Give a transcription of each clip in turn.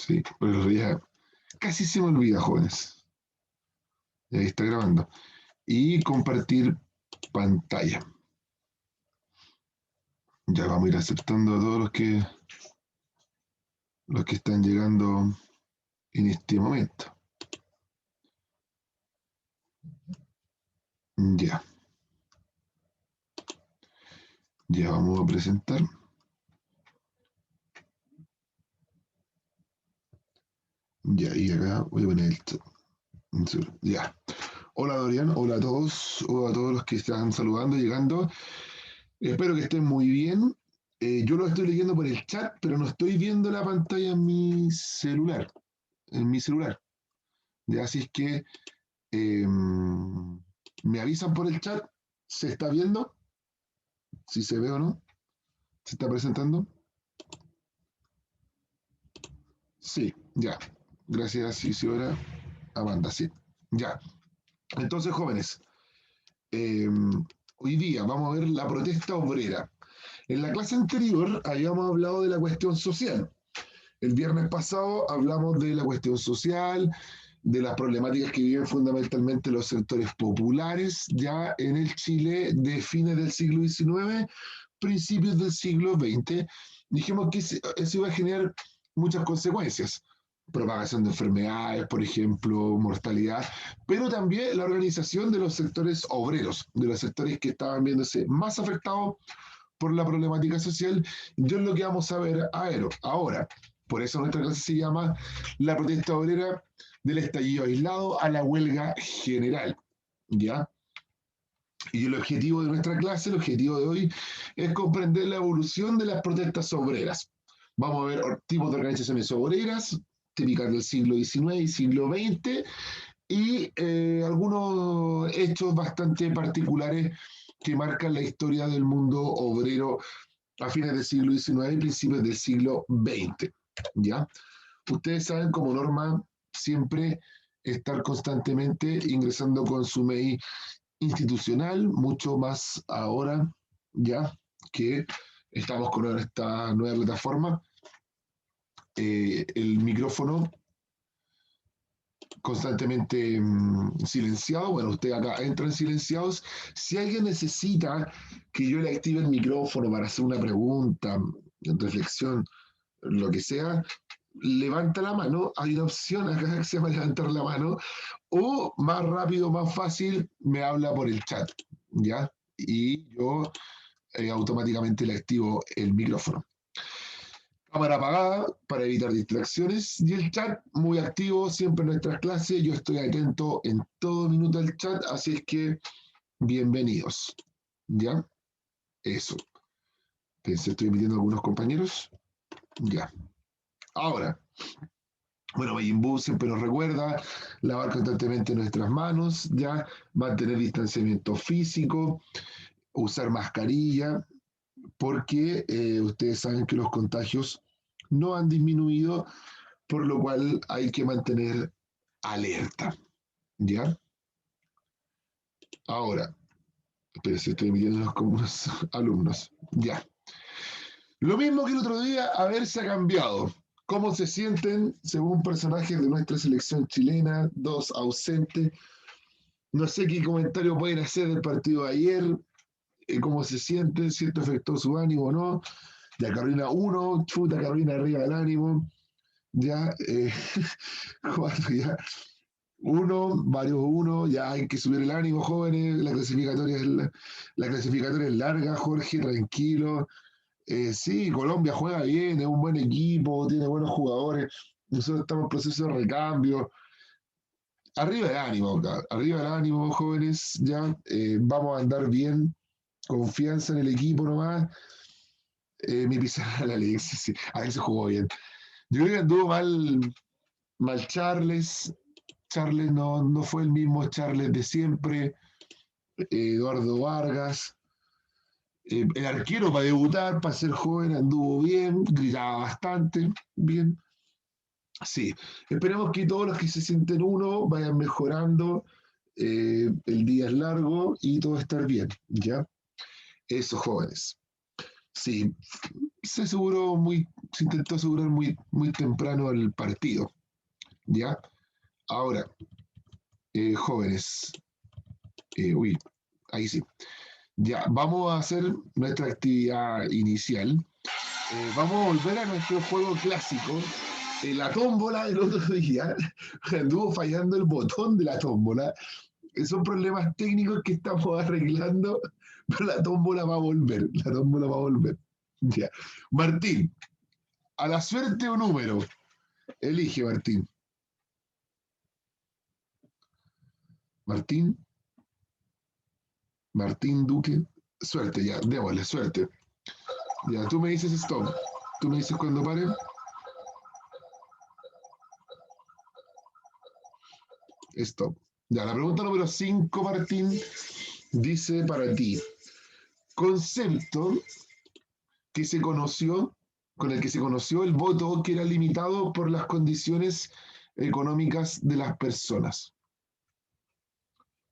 Sí, pero ya casi se me olvida, jóvenes. Y ahí está grabando. Y compartir pantalla. Ya vamos a ir aceptando a todos los que están llegando en este momento. Ya. Ya vamos a presentar. Ya, y acá voy a poner el chat. Ya. Hola Dorian, hola a todos, hola a todos los que están saludando, llegando. Espero que estén muy bien. Yo lo estoy leyendo por el chat, pero no estoy viendo la pantalla en mi celular. En mi celular. Ya, así es que me avisan por el chat. ¿Se está viendo? Si se ve o no. ¿Se está presentando? Sí, ya. Gracias, Isidora. Amanda, sí. Ya. Entonces, jóvenes, eh, hoy día vamos a ver la protesta obrera. En la clase anterior habíamos hablado de la cuestión social. El viernes pasado hablamos de la cuestión social, de las problemáticas que viven fundamentalmente los sectores populares ya en el Chile de fines del siglo XIX, principios del siglo XX. Dijimos que eso iba a generar muchas consecuencias. Propagación de enfermedades, por ejemplo, mortalidad, pero también la organización de los sectores obreros, de los sectores que estaban viéndose más afectados por la problemática social. Yo es lo que vamos a ver ahora. Por eso nuestra clase se llama La protesta obrera del estallido aislado a la huelga general. ¿Ya? Y el objetivo de nuestra clase, el objetivo de hoy, es comprender la evolución de las protestas obreras. Vamos a ver tipos de organizaciones obreras, típicas del siglo XIX y siglo XX, y algunos hechos bastante particulares que marcan la historia del mundo obrero a fines del siglo XIX y principios del siglo XX. ¿Ya? Ustedes saben como norma siempre estar constantemente ingresando con su mail institucional, mucho más ahora ya que estamos con esta nueva plataforma. El micrófono constantemente silenciado. Bueno, usted acá entra en silenciados. Si alguien necesita que yo le active el micrófono para hacer una pregunta, reflexión, lo que sea, levanta la mano. Hay una opción acá que se llama levantar la mano. O más rápido, más fácil, me habla por el chat. ¿Ya? Y yo automáticamente le activo el micrófono. Cámara apagada para evitar distracciones y el chat muy activo siempre en nuestras clases. Yo estoy atento en todo minuto al chat, así es que bienvenidos. ¿Ya? Eso. Pensé, estoy emitiendo a algunos compañeros. Ya. Ahora, bueno, Majin Buu siempre nos recuerda lavar constantemente nuestras manos, ya, mantener distanciamiento físico, usar mascarilla, porque ustedes saben que los contagios no han disminuido, por lo cual hay que mantener alerta, ¿ya? Ahora, pero si estoy midiéndonos como unos alumnos, ya. Lo mismo que el otro día, a ver si ha cambiado. ¿Cómo se sienten según personajes de nuestra selección chilena? Dos ausentes. No sé qué comentario pueden hacer del partido de ayer, cómo se sienten, si esto afectó su ánimo o no. Ya Carolina 1, chuta Carolina arriba del ánimo. Ya, 4, ya. Uno, varios uno, ya hay que subir el ánimo, jóvenes. La clasificatoria es larga, Jorge, tranquilo. Sí, Colombia juega bien, es un buen equipo, tiene buenos jugadores. Nosotros estamos en proceso de recambio. Arriba el ánimo, arriba el ánimo, jóvenes, ya. Vamos a andar bien, confianza en el equipo nomás. Mi pizarra, la Alexis, sí, a ver si jugó bien. Yo creo que anduvo mal Charles. Charles no fue el mismo Charles de siempre. Eduardo Vargas. El arquero para debutar, para ser joven, anduvo bien, gritaba bastante bien. Sí, esperemos que todos los que se sienten uno vayan mejorando. El día es largo y todo estar bien, ¿ya? Eso, jóvenes. Sí, se intentó asegurar muy temprano el partido, ¿ya? Ahora, jóvenes, uy, ahí sí. Ya, vamos a hacer nuestra actividad inicial. Vamos a volver a nuestro juego clásico. La tómbola del otro día anduvo fallando el botón de la tómbola. Son problemas técnicos que estamos arreglando, pero la tómbola va a volver. La tómbola va a volver. Ya. Martín, a la suerte o número. Elige, Martín. Martín, Martín Duque. Suerte, ya, démosle, suerte. Ya, tú me dices stop. Tú me dices cuando pare. Stop. Ya, la pregunta número 5, Martín, dice para ti. Concepto que se conoció, con el que se conoció el voto que era limitado por las condiciones económicas de las personas.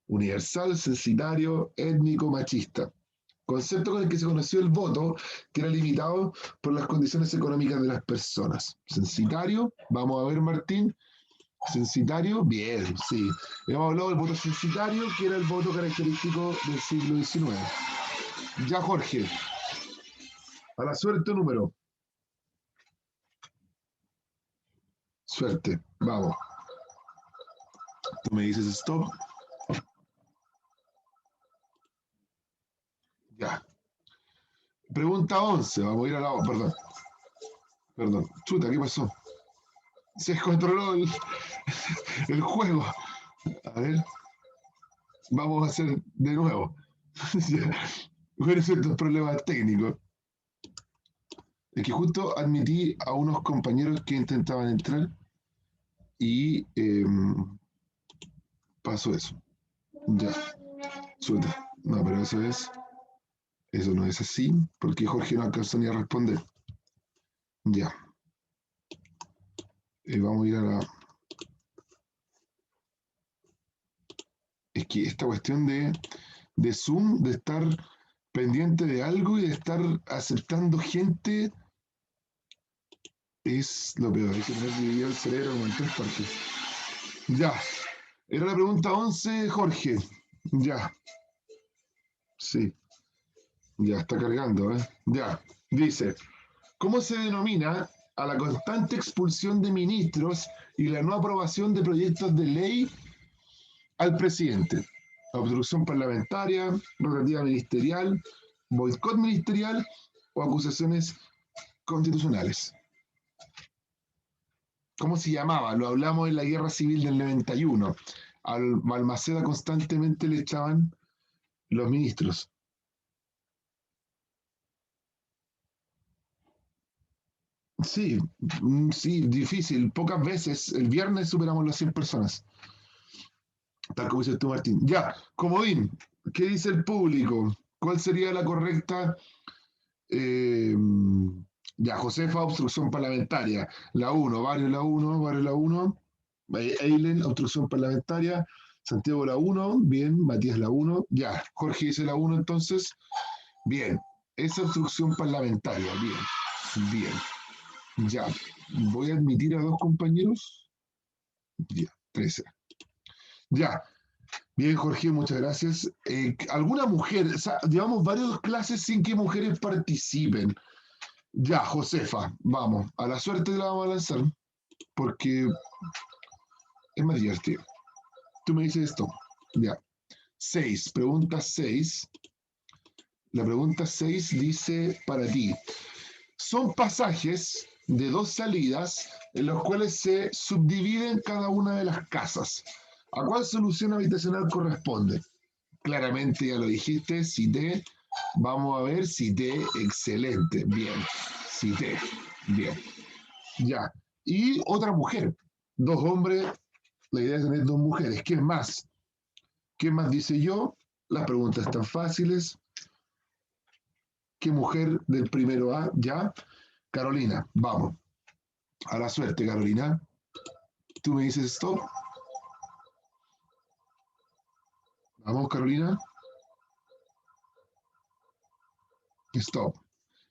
Universal, censitario, étnico, machista. Concepto con el que se conoció el voto que era limitado por las condiciones económicas de las personas. Censitario, vamos a ver, Martín. Censitario, bien, sí. Hemos hablado del voto censitario, que era el voto característico del siglo XIX. Ya, Jorge, a la suerte número. Suerte, vamos. Tú me dices stop. Ya. Pregunta 11. Vamos a ir a la. Perdón, perdón. Chuta, ¿qué pasó? Se descontroló el juego. A ver, vamos a hacer de nuevo. Fueron ciertos problemas técnicos. Es que justo admití a unos compañeros que intentaban entrar y pasó eso. Ya, chuta. No, pero eso no es así, porque Jorge no alcanzó ni a responder. Ya, vamos a ir a la. Es que esta cuestión de Zoom, de estar pendiente de algo y de estar aceptando gente, es lo peor. Hay que tener dividido el cerebro como en tres partes. Ya, era la pregunta 11, Jorge. Ya, sí, ya está cargando, ¿eh? Ya, dice, ¿cómo se denomina a la constante expulsión de ministros y la no aprobación de proyectos de ley al presidente? Obstrucción parlamentaria, rotativa ministerial, boicot ministerial o acusaciones constitucionales. ¿Cómo se llamaba? Lo hablamos en la Guerra Civil del 91. Al Balmaceda constantemente le echaban los ministros. Sí, sí, difícil. Pocas veces. El viernes superamos las 100 personas. Tal como dices tú, Martín. Ya, comodín. ¿Qué dice el público? ¿Cuál sería la correcta? Eh, ya, Josefa, obstrucción parlamentaria. La uno, Varios la uno, Varios la uno. Eilen, obstrucción parlamentaria. Santiago la uno, bien. Matías la uno. Ya, Jorge dice la uno entonces. Bien. Esa obstrucción parlamentaria. Bien, bien. Ya. Voy a admitir a dos compañeros. Ya, 13. Ya. Bien, Jorge, muchas gracias. ¿Alguna mujer? O sea, llevamos varias clases sin que mujeres participen. Ya, Josefa, vamos. A la suerte la vamos a lanzar porque es más divertido. Tú me dices esto. Ya. 6. Pregunta 6. La pregunta 6 dice para ti. Son pasajes de dos salidas en los cuales se subdividen cada una de las casas. ¿A cuál solución habitacional corresponde? Claramente ya lo dijiste, cité. Vamos a ver, cité, excelente, bien. Cité, bien. Ya. Y otra mujer. Dos hombres, la idea es tener dos mujeres. ¿Qué más? ¿Qué más dice yo? Las preguntas están fáciles. ¿Qué mujer del primero A? Ya. Carolina, vamos. A la suerte, Carolina. Tú me dices stop. Vamos, Carolina. Stop.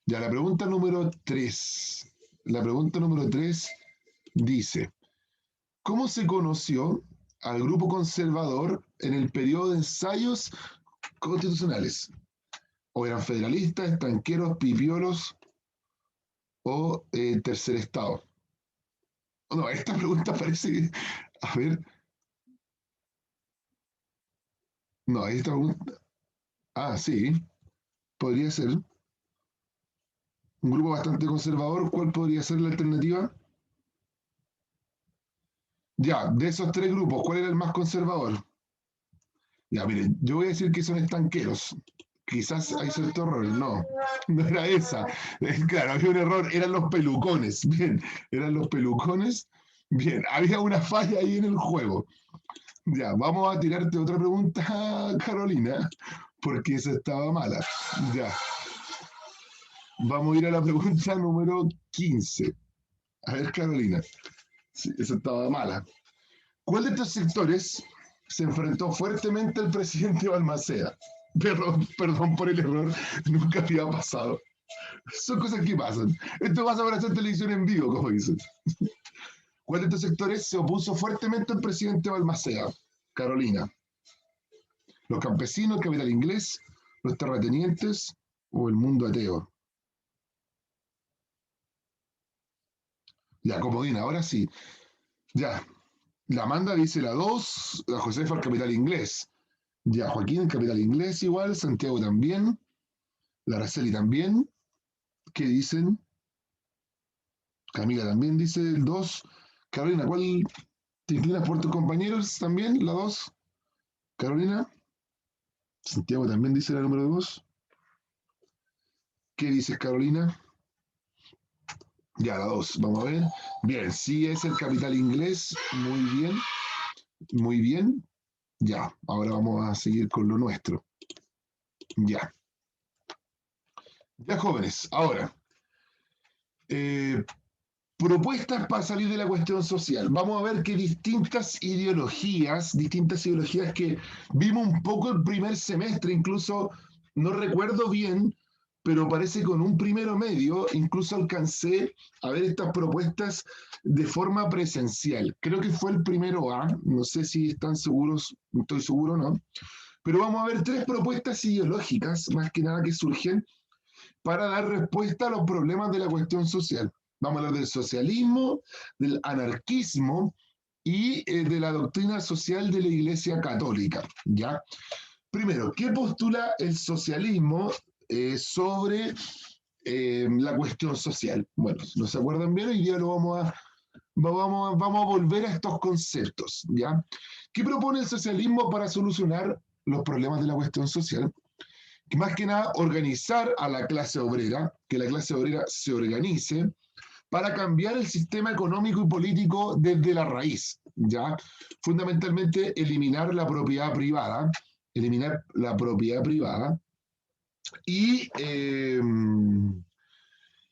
Ya, la pregunta número 3. La pregunta número 3 dice, ¿cómo se conoció al grupo conservador en el periodo de ensayos constitucionales? ¿O eran federalistas, estanqueros, pipiolos o tercer estado? No, esta pregunta parece que... A ver, no, esta pregunta... Ah, sí, podría ser. Un grupo bastante conservador, ¿cuál podría ser la alternativa? Ya, de esos tres grupos, ¿cuál era el más conservador? Ya, miren, yo voy a decir que son estanqueros. Quizás hay cierto error. No, no era esa. Claro, había un error, eran los pelucones. Bien, eran los pelucones. Bien, había una falla ahí en el juego. Ya, vamos a tirarte otra pregunta, Carolina, porque esa estaba mala. Ya, vamos a ir a la pregunta número 15. A ver, Carolina, sí, esa estaba mala. ¿Cuál de estos sectores se enfrentó fuertemente al presidente Balmaceda? Perdón por el error, nunca había pasado. Son cosas que pasan. Esto pasa por hacer televisión en vivo, como dicen. ¿Cuál de estos sectores se opuso fuertemente al presidente Balmaceda? Carolina. ¿Los campesinos, el capital inglés, los terratenientes o el mundo ateo? Ya, comodina, ahora sí. Ya, la Amanda dice la 2, la Josefa el capital inglés. Ya, Joaquín el capital inglés igual, Santiago también, la Araceli también. ¿Qué dicen? Camila también dice el 2. Carolina, ¿cuál te inclinas por tus compañeros también? La 2. Carolina. Santiago también dice la número 2. ¿Qué dices, Carolina? Ya, la 2. Vamos a ver. Bien, sí es el capital inglés. Muy bien. Muy bien. Ya, ahora vamos a seguir con lo nuestro. Ya. Ya, jóvenes. Ahora, eh, propuestas para salir de la cuestión social. Vamos a ver que distintas ideologías que vimos un poco el primer semestre, incluso no recuerdo bien, pero parece que con un primero medio, incluso alcancé a ver estas propuestas de forma presencial. Creo que fue el primero A, no sé si están seguros, no estoy seguro o no, pero vamos a ver tres propuestas ideológicas, más que nada, que surgen para dar respuesta a los problemas de la cuestión social. Vamos a hablar del socialismo, del anarquismo y de la doctrina social de la Iglesia Católica. ¿Ya? Primero, ¿qué postula el socialismo sobre la cuestión social? Bueno, si no se acuerdan bien, hoy día vamos a volver a estos conceptos. ¿Ya? ¿Qué propone el socialismo para solucionar los problemas de la cuestión social? Más que nada organizar a la clase obrera, que la clase obrera se organice para cambiar el sistema económico y político desde la raíz, ¿ya? Fundamentalmente eliminar la propiedad privada y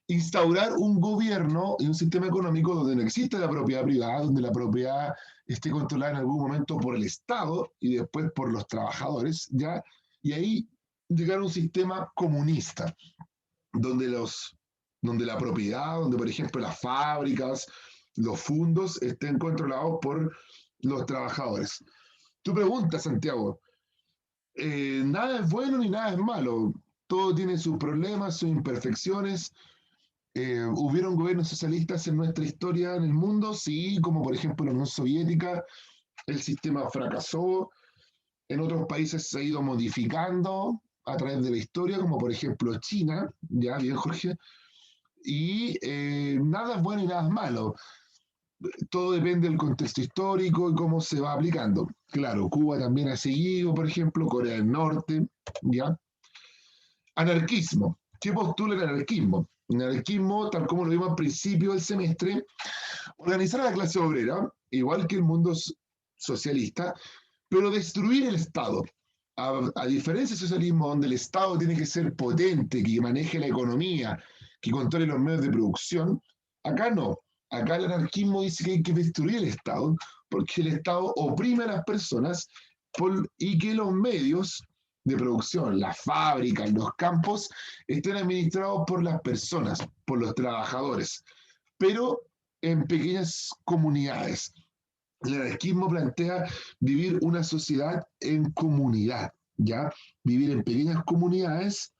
instaurar un gobierno y un sistema económico donde no existe la propiedad privada, donde la propiedad esté controlada en algún momento por el Estado y después por los trabajadores, ¿ya? Y ahí llegar a un sistema comunista, donde, donde la propiedad, donde por ejemplo las fábricas, los fondos estén controlados por los trabajadores. Tu pregunta, Santiago, nada es bueno ni nada es malo, todo tiene sus problemas, sus imperfecciones. ¿Hubieron gobiernos socialistas en nuestra historia en el mundo? Sí, como por ejemplo la Unión Soviética, el sistema fracasó, en otros países se ha ido modificando a través de la historia, como por ejemplo China, ya bien Jorge, y nada es bueno y nada es malo. Todo depende del contexto histórico y cómo se va aplicando. Claro, Cuba también ha seguido, por ejemplo, Corea del Norte, ¿ya? Anarquismo. ¿Qué postula el anarquismo? El anarquismo, tal como lo vimos al principio del semestre, organizar a la clase obrera, igual que el mundo socialista, pero destruir el Estado. A diferencia del socialismo, donde el Estado tiene que ser potente, que maneje la economía, que controle los medios de producción, acá no. Acá el anarquismo dice que hay que destruir el Estado, porque el Estado oprime a las personas y que los medios de producción, las fábricas, los campos, estén administrados por las personas, por los trabajadores, pero en pequeñas comunidades. El anarquismo plantea vivir una sociedad en comunidad, ¿ya? Vivir en pequeñas comunidades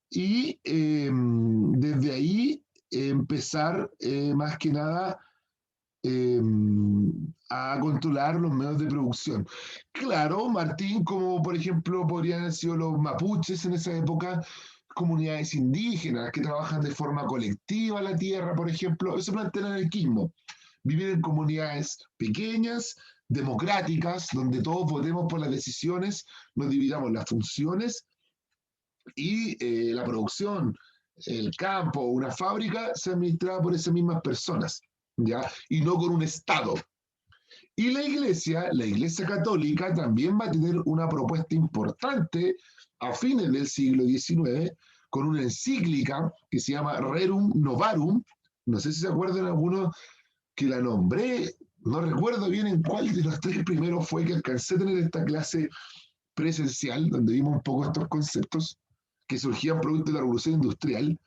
y desde ahí empezar más que nada eh, a controlar los medios de producción. Claro, Martín, como por ejemplo podrían haber sido los mapuches en esa época, comunidades indígenas que trabajan de forma colectiva la tierra, por ejemplo, eso plantea el anarquismo. Vivir en comunidades pequeñas, democráticas, donde todos votemos por las decisiones, nos dividamos las funciones y la producción, el campo, una fábrica, se administraba por esas mismas personas, ¿ya? Y no con un Estado. Y la iglesia católica, también va a tener una propuesta importante a fines del siglo XIX, con una encíclica que se llama Rerum Novarum. No sé si se acuerdan algunos que la nombré, no recuerdo bien en cuál de los tres primeros fue que alcancé a tener esta clase presencial, donde vimos un poco estos conceptos que surgían producto de la revolución industrial.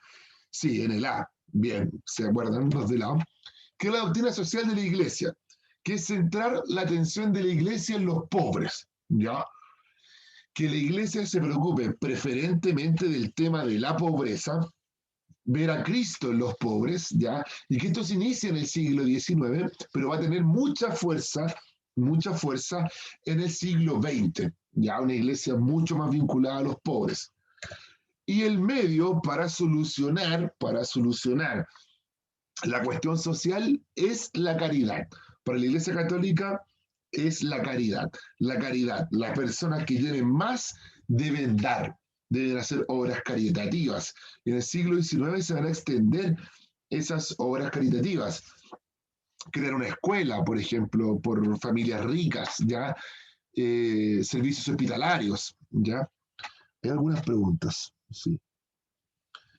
Sí, en el A, bien, se acuerdan los del A, que es la doctrina social de la iglesia, que es centrar la atención de la iglesia en los pobres, ¿ya? Que la iglesia se preocupe preferentemente del tema de la pobreza, ver a Cristo en los pobres, ¿ya? Y que esto se inicia en el siglo XIX, pero va a tener mucha fuerza en el siglo XX, ya una iglesia mucho más vinculada a los pobres. Y el medio para solucionar la cuestión social es la caridad. Para la Iglesia Católica es la caridad. La caridad. Las personas que tienen más deben dar, deben hacer obras caritativas. En el siglo XIX se van a extender esas obras caritativas. Crear una escuela, por ejemplo, por familias ricas, ¿ya? Servicios hospitalarios, ¿ya? Hay algunas preguntas, sí.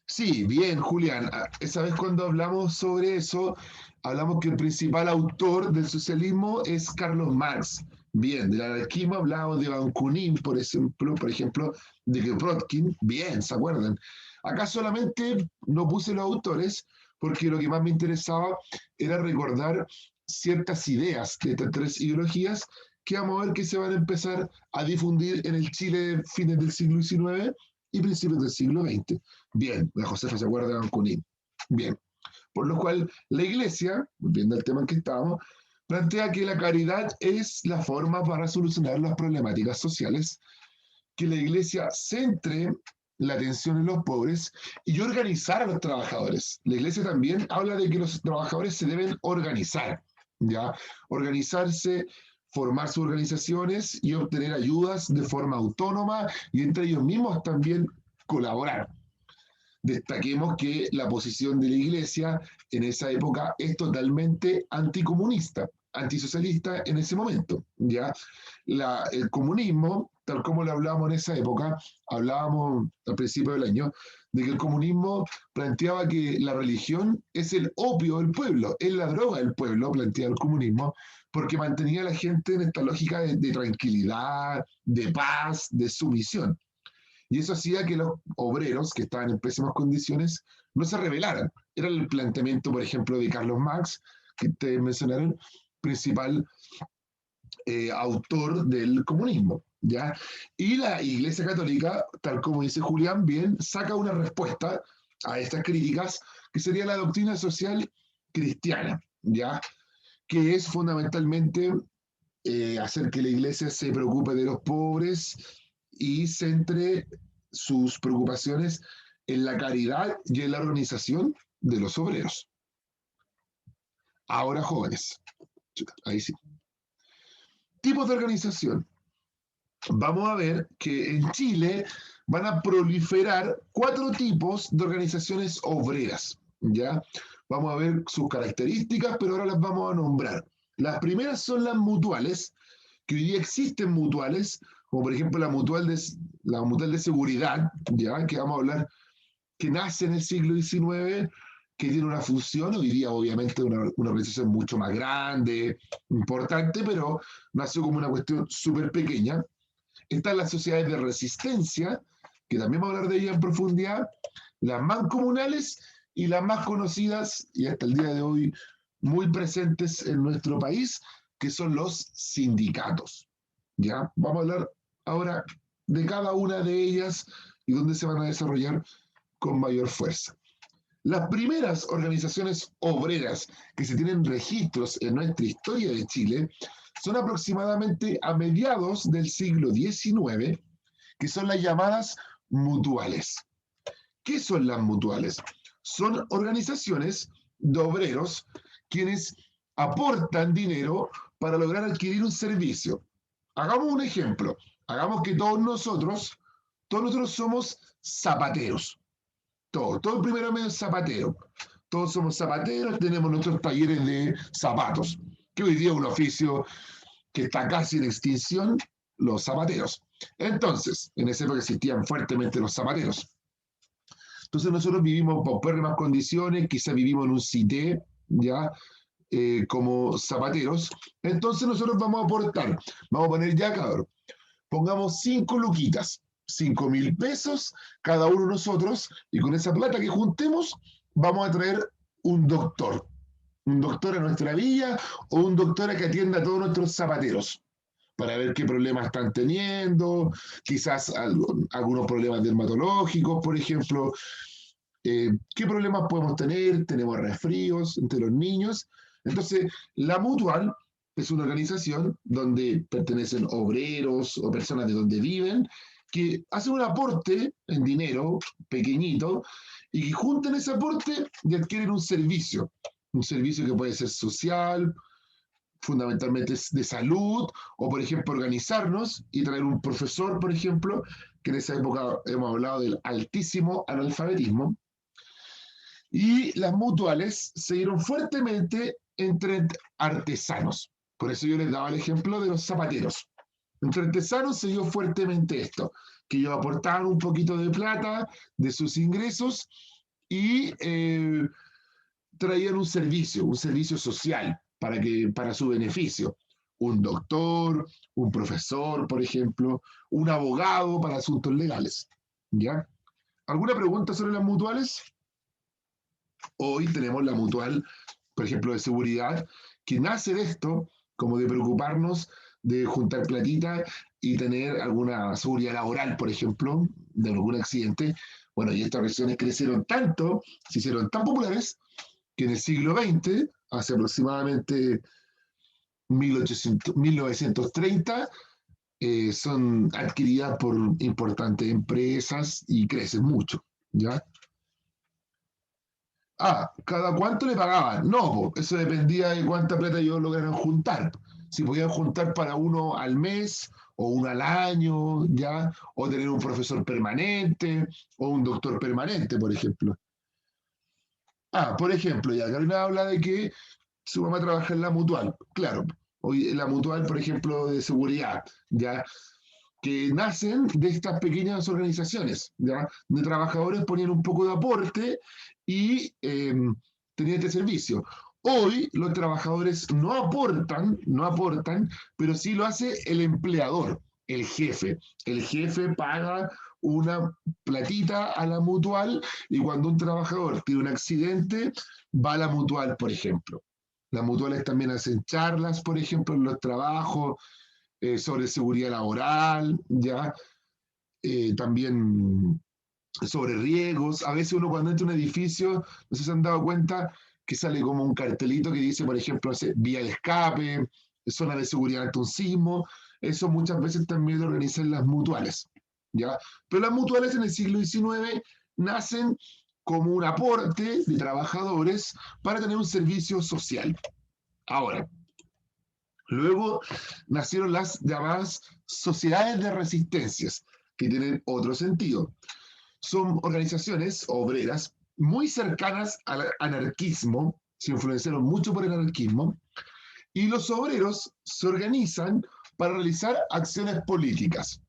Sí, bien, Julián. Esa vez cuando hablamos sobre eso, hablamos que el principal autor del socialismo es Carlos Marx. Bien, del anarquismo hablábamos de Bakunin, por ejemplo, de Kropotkin. Bien, ¿se acuerdan? Acá solamente no puse los autores porque lo que más me interesaba era recordar ciertas ideas de estas tres ideologías que vamos a ver que se van a empezar a difundir en el Chile de fines del siglo XIX y principios del siglo XX. Bien, la Josefa se acuerda de Bakunin. Bien, por lo cual la Iglesia, volviendo al tema en que estábamos, plantea que la caridad es la forma para solucionar las problemáticas sociales, que la Iglesia centre la atención en los pobres y organizar a los trabajadores. La Iglesia también habla de que los trabajadores se deben organizar, ¿ya? Organizarse, formar sus organizaciones y obtener ayudas de forma autónoma y entre ellos mismos también colaborar. Destaquemos que la posición de la Iglesia en esa época es totalmente anticomunista, antisocialista en ese momento. ¿Ya? El comunismo, tal como lo hablábamos en esa época, hablábamos al principio del año, de que el comunismo planteaba que la religión es el opio del pueblo, es la droga del pueblo, planteaba el comunismo, porque mantenía a la gente en esta lógica de tranquilidad, de paz, de sumisión. Y eso hacía que los obreros, que estaban en pésimas condiciones, no se rebelaran. Era el planteamiento, por ejemplo, de Carlos Marx, que te mencionaron, principal autor del comunismo. ¿Ya? Y la Iglesia Católica, tal como dice Julián, bien, saca una respuesta a estas críticas, que sería la doctrina social cristiana, ¿ya? Que es fundamentalmente hacer que la Iglesia se preocupe de los pobres y centre sus preocupaciones en la caridad y en la organización de los obreros. Ahora, jóvenes, ahí sí. Tipos de organización. Vamos a ver que en Chile van a proliferar 4 tipos de organizaciones obreras, ¿ya? Vamos a ver sus características, pero ahora las vamos a nombrar. Las primeras son las mutuales, que hoy día existen mutuales, como por ejemplo la mutual de seguridad, ¿ya? Que vamos a hablar, que nace en el siglo XIX, que tiene una función, hoy día obviamente una organización mucho más grande, importante, pero nació como una cuestión súper pequeña. Están las sociedades de resistencia, que también vamos a hablar de ellas en profundidad, las mancomunales y las más conocidas, y hasta el día de hoy muy presentes en nuestro país, que son los sindicatos. ¿Ya? Vamos a hablar ahora de cada una de ellas y dónde se van a desarrollar con mayor fuerza. Las primeras organizaciones obreras que se tienen registros en nuestra historia de Chile son aproximadamente a mediados del siglo XIX, que son las llamadas mutuales. ¿Qué son las mutuales? Son organizaciones de obreros quienes aportan dinero para lograr adquirir un servicio. Hagamos un ejemplo. Hagamos que todos nosotros somos zapateros. Todo el primero medio es zapatero. Todos somos zapateros, tenemos nuestros talleres de zapatos, que hoy día es un oficio que está casi en extinción, los zapateros. Entonces, en esa época existían fuertemente los zapateros. Entonces nosotros vivimos en paupérrimas condiciones, quizás vivimos en un cité, ya, como zapateros. Entonces nosotros vamos a aportar, vamos a poner ya, cabrón, pongamos 5 luquitas, 5.000 pesos cada uno de nosotros, y con esa plata que juntemos, vamos a traer un doctor a nuestra villa o un doctor a que atienda a todos nuestros zapateros para ver qué problemas están teniendo, quizás algunos problemas dermatológicos, por ejemplo, qué problemas podemos tener, tenemos resfríos entre los niños. Entonces, la Mutual es una organización donde pertenecen obreros o personas de donde viven, que hacen un aporte en dinero pequeñito y que juntan ese aporte y adquieren un servicio que puede ser social, fundamentalmente de salud, o por ejemplo organizarnos y traer un profesor, por ejemplo, que en esa época hemos hablado del altísimo analfabetismo, y las mutuales se dieron fuertemente entre artesanos. Por eso yo les daba el ejemplo de los zapateros. Entre artesanos se dio fuertemente esto, que ellos aportaban un poquito de plata de sus ingresos y traían un servicio social para su beneficio. Un doctor, un profesor, por ejemplo, un abogado para asuntos legales. ¿Ya? ¿Alguna pregunta sobre las mutuales? Hoy tenemos la mutual, por ejemplo, de seguridad, que nace de esto, como de preocuparnos de juntar platita y tener alguna seguridad laboral, por ejemplo, de algún accidente. Bueno, y estas organizaciones crecieron tanto, se hicieron tan populares, que en el siglo XX, hace aproximadamente 1930, son adquiridas por importantes empresas y crecen mucho, ¿ya? Ah, ¿cada cuánto le pagaban? No, eso dependía de cuánta plata ellos lograran juntar. Si podían juntar para uno al mes, o uno al año, ¿ya? O tener un profesor permanente, o un doctor permanente, por ejemplo. Ah, por ejemplo, ya Carolina habla de que su mamá trabaja en la mutual. Claro, hoy la mutual, por ejemplo, de seguridad, ¿ya? Que nacen de estas pequeñas organizaciones, ¿ya? De trabajadores ponían un poco de aporte y tenían este servicio. Hoy los trabajadores no aportan, pero sí lo hace el empleador, el jefe. El jefe paga una platita a la mutual y cuando un trabajador tiene un accidente, va a la mutual, por ejemplo. Las mutuales también hacen charlas, por ejemplo, en los trabajos, sobre seguridad laboral, ya, también sobre riesgos. A veces uno cuando entra a un edificio, no sé si se han dado cuenta que sale como un cartelito que dice, por ejemplo, vía de escape, zona de seguridad ante un sismo. Eso muchas veces también lo organizan las mutuales, ¿ya? Pero las mutuales en el siglo XIX nacen como un aporte de trabajadores para tener un servicio social. Ahora, luego nacieron las llamadas sociedades de resistencias, que tienen otro sentido. Son organizaciones obreras muy cercanas al anarquismo, se influenciaron mucho por el anarquismo, y los obreros se organizan para realizar acciones políticas.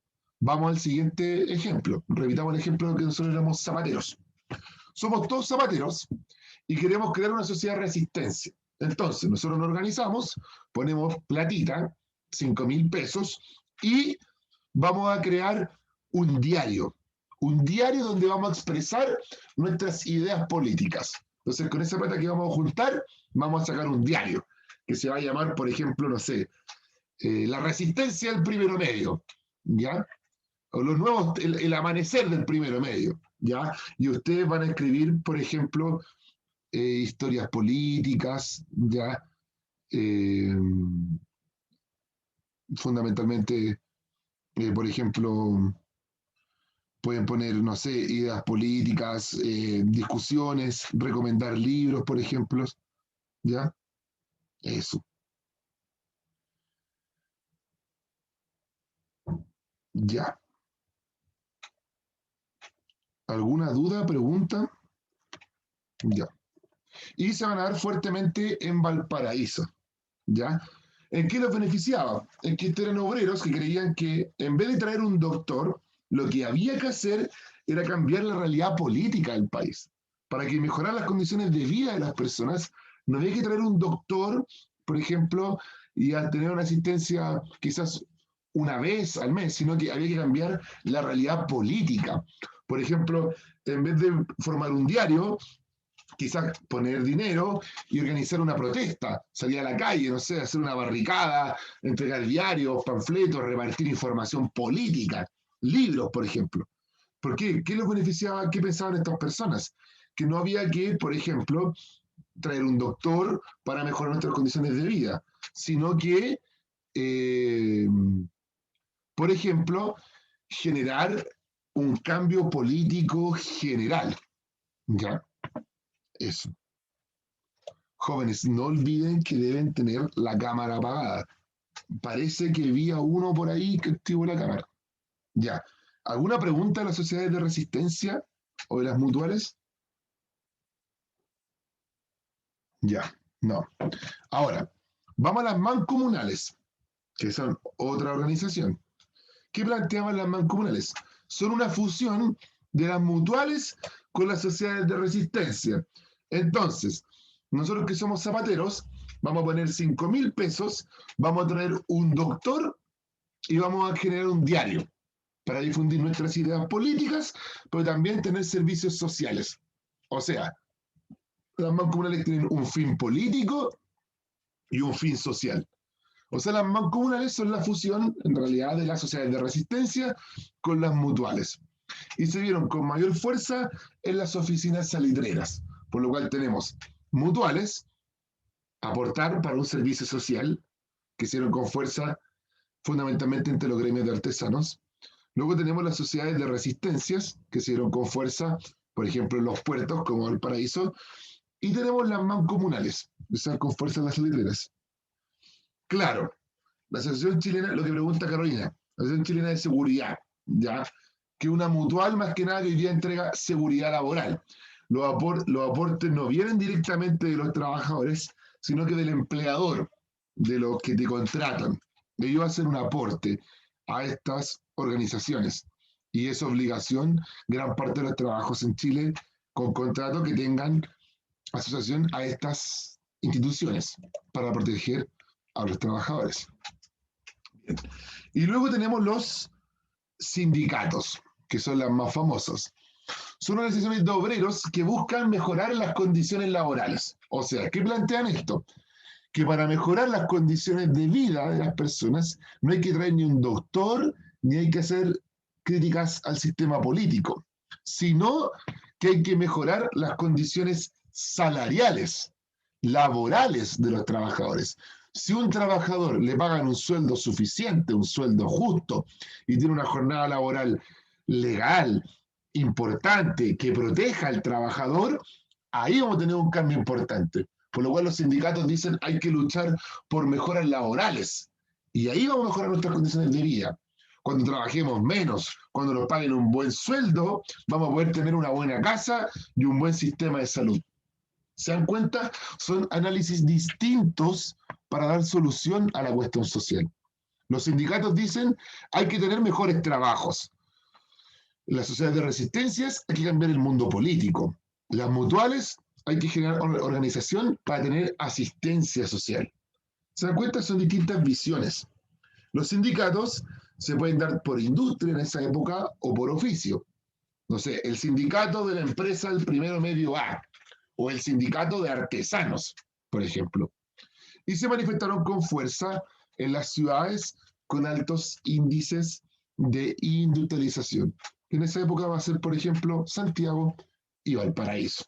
Vamos al siguiente ejemplo. Repitamos el ejemplo de que nosotros éramos zapateros. Somos todos zapateros y queremos crear una sociedad de resistencia. Entonces, nosotros nos organizamos, ponemos platita, 5.000 pesos, y vamos a crear un diario donde vamos a expresar nuestras ideas políticas. Entonces, con esa plata que vamos a juntar, vamos a sacar un diario que se va a llamar, por ejemplo, no sé, La Resistencia del Primero Medio, ¿ya? O los nuevos, el amanecer del Primero Medio, ¿ya? Y ustedes van a escribir, por ejemplo, historias políticas, ¿ya? Eh, fundamentalmente, por ejemplo, pueden poner, no sé, ideas políticas, discusiones, recomendar libros, por ejemplo, ¿ya? Eso, ya. ¿Alguna duda, pregunta? Ya. Y se van a dar fuertemente en Valparaíso, ¿ya? ¿En qué los beneficiaba? En que estos eran obreros que creían que en vez de traer un doctor, lo que había que hacer era cambiar la realidad política del país. Para que mejorar las condiciones de vida de las personas, no había que traer un doctor, por ejemplo, y a tener una asistencia quizás una vez al mes, sino que había que cambiar la realidad política. Por ejemplo, en vez de formar un diario, quizás poner dinero y organizar una protesta, salir a la calle, no sé, hacer una barricada, entregar diarios, panfletos, repartir información política, libros, por ejemplo. ¿Por qué? ¿Qué los beneficiaba? ¿Qué pensaban estas personas? Que no había que, por ejemplo, traer un doctor para mejorar nuestras condiciones de vida, sino que, eh, por ejemplo, generar un cambio político general. ¿Ya? Eso. Jóvenes, no olviden que deben tener la cámara apagada. Parece que vi a uno por ahí que activó la cámara. Ya. ¿Alguna pregunta de las sociedades de resistencia o de las mutuales? Ya, no. Ahora, vamos a las mancomunales, que son otra organización. ¿Qué planteaban las mancomunales? Son una fusión de las mutuales con las sociedades de resistencia. Entonces, nosotros que somos zapateros, vamos a poner 5.000 pesos, vamos a traer un doctor y vamos a generar un diario para difundir nuestras ideas políticas, pero también tener servicios sociales. O sea, las mancomunales tienen un fin político y un fin social. O sea, las mancomunales son la fusión, en realidad, de las sociedades de resistencia con las mutuales. Y se vieron con mayor fuerza en las oficinas salitreras, por lo cual tenemos mutuales, aportar para un servicio social, que hicieron con fuerza fundamentalmente entre los gremios de artesanos. Luego tenemos las sociedades de resistencias, que se dieron con fuerza, por ejemplo, en los puertos, como el Paraíso, y tenemos las mancomunales, que están con fuerza en las salitreras. Claro, la Asociación Chilena, lo que pregunta Carolina, la Asociación Chilena de Seguridad, ¿ya? Que una mutual más que nada que hoy día entrega seguridad laboral. Los aportes no vienen directamente de los trabajadores, sino que del empleador, de los que te contratan. Ellos hacen un aporte a estas organizaciones. Y es obligación, gran parte de los trabajos en Chile, con contrato que tengan asociación a estas instituciones para proteger a los trabajadores. Y luego tenemos los sindicatos, que son las más famosas. Son organizaciones de obreros que buscan mejorar las condiciones laborales. O sea, ¿qué plantean esto? Que para mejorar las condiciones de vida de las personas no hay que traer ni un doctor, ni hay que hacer críticas al sistema político, sino que hay que mejorar las condiciones salariales, laborales de los trabajadores. Si un trabajador le pagan un sueldo suficiente, un sueldo justo, y tiene una jornada laboral legal, importante, que proteja al trabajador, ahí vamos a tener un cambio importante. Por lo cual los sindicatos dicen hay que luchar por mejoras laborales. Y ahí vamos a mejorar nuestras condiciones de vida. Cuando trabajemos menos, cuando nos paguen un buen sueldo, vamos a poder tener una buena casa y un buen sistema de salud. ¿Se dan cuenta? Son análisis distintos para dar solución a la cuestión social. Los sindicatos dicen hay que tener mejores trabajos. Las sociedades de resistencias hay que cambiar el mundo político. Las mutuales hay que generar organización para tener asistencia social. ¿Se dan cuenta? Son distintas visiones. Los sindicatos se pueden dar por industria en esa época o por oficio. No sé, el sindicato de la empresa del primero medio A o el sindicato de artesanos, por ejemplo. Y se manifestaron con fuerza en las ciudades con altos índices de industrialización, que en esa época va a ser, por ejemplo, Santiago y Valparaíso.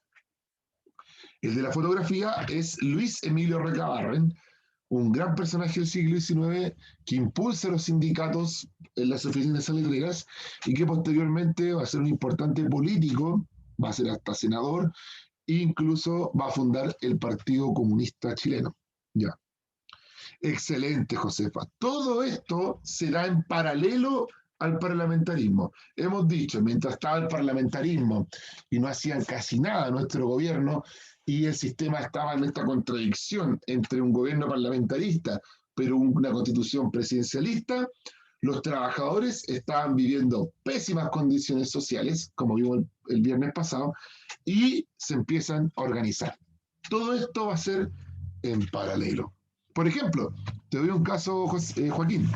El de la fotografía es Luis Emilio Recabarren, un gran personaje del siglo XIX que impulsa los sindicatos en las oficinas salitreras y que posteriormente va a ser un importante político, va a ser hasta senador e incluso va a fundar el Partido Comunista Chileno. Ya. Excelente, Josefa. Todo esto se da en paralelo al parlamentarismo. Hemos dicho, mientras estaba el parlamentarismo y no hacían casi nada nuestro gobierno y el sistema estaba en esta contradicción entre un gobierno parlamentarista pero una constitución presidencialista, los trabajadores estaban viviendo pésimas condiciones sociales, como vimos el viernes pasado, y se empiezan a organizar. Todo esto va a ser en paralelo. Por ejemplo, te doy un caso, Joaquín.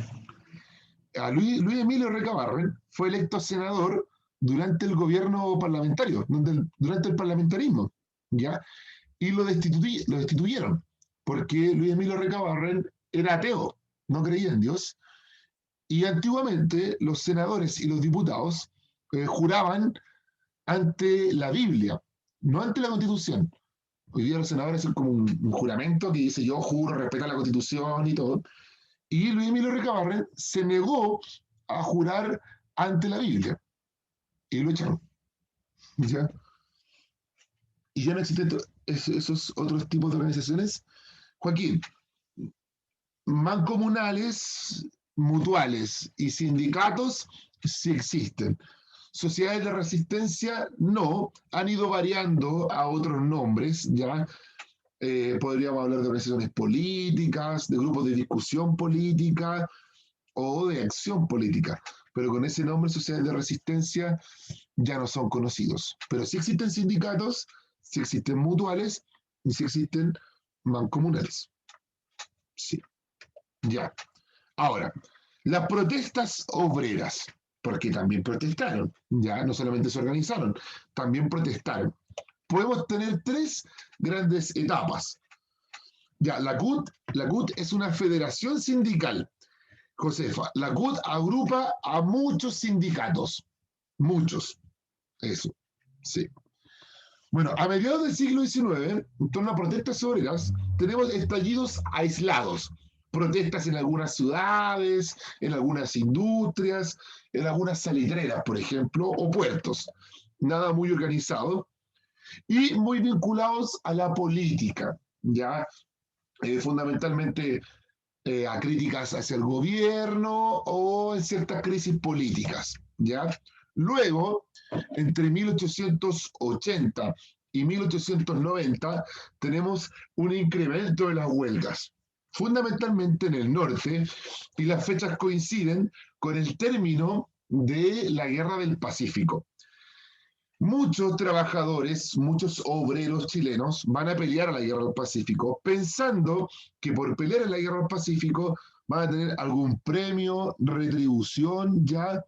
A Luis Emilio Recabarren fue electo senador durante el gobierno parlamentario, durante el parlamentarismo, ¿ya? Y lo destituyeron, porque Luis Emilio Recabarren era ateo, no creía en Dios, y antiguamente los senadores y los diputados juraban ante la Biblia, no ante la Constitución. Hoy día los senadores hacen como un juramento que dice yo juro respetar la Constitución y todo. Y Luis Emilio Recabarren se negó a jurar ante la Biblia. Y lo echaron. ¿Ya? Y ya no existen esos otros tipos de organizaciones. Joaquín, mancomunales, mutuales y sindicatos sí existen. Sociedades de resistencia no, han ido variando a otros nombres, ya podríamos hablar de organizaciones políticas, de grupos de discusión política o de acción política, pero con ese nombre sociedades de resistencia ya no son conocidos. Pero sí existen sindicatos, sí existen mutuales y sí existen mancomunales. Sí, ya. Ahora, las protestas obreras, porque también protestaron, ya no solamente se organizaron, también protestaron. Podemos tener tres grandes etapas. Ya, la CUT es una federación sindical. Josefa, la CUT agrupa a muchos sindicatos. Muchos. Eso. Sí. Bueno, a mediados del siglo XIX, en torno a protestas obreras, tenemos estallidos aislados. Protestas en algunas ciudades, en algunas industrias, en algunas salitreras, por ejemplo, o puertos. Nada muy organizado y muy vinculados a la política, ¿ya? Fundamentalmente a críticas hacia el gobierno o en ciertas crisis políticas, ¿ya? Luego, entre 1880 y 1890, tenemos un incremento de las huelgas, fundamentalmente en el norte, y las fechas coinciden con el término de la Guerra del Pacífico. Muchos trabajadores, muchos obreros chilenos van a pelear a la Guerra del Pacífico pensando que por pelear en la Guerra del Pacífico van a tener algún premio, retribución ya,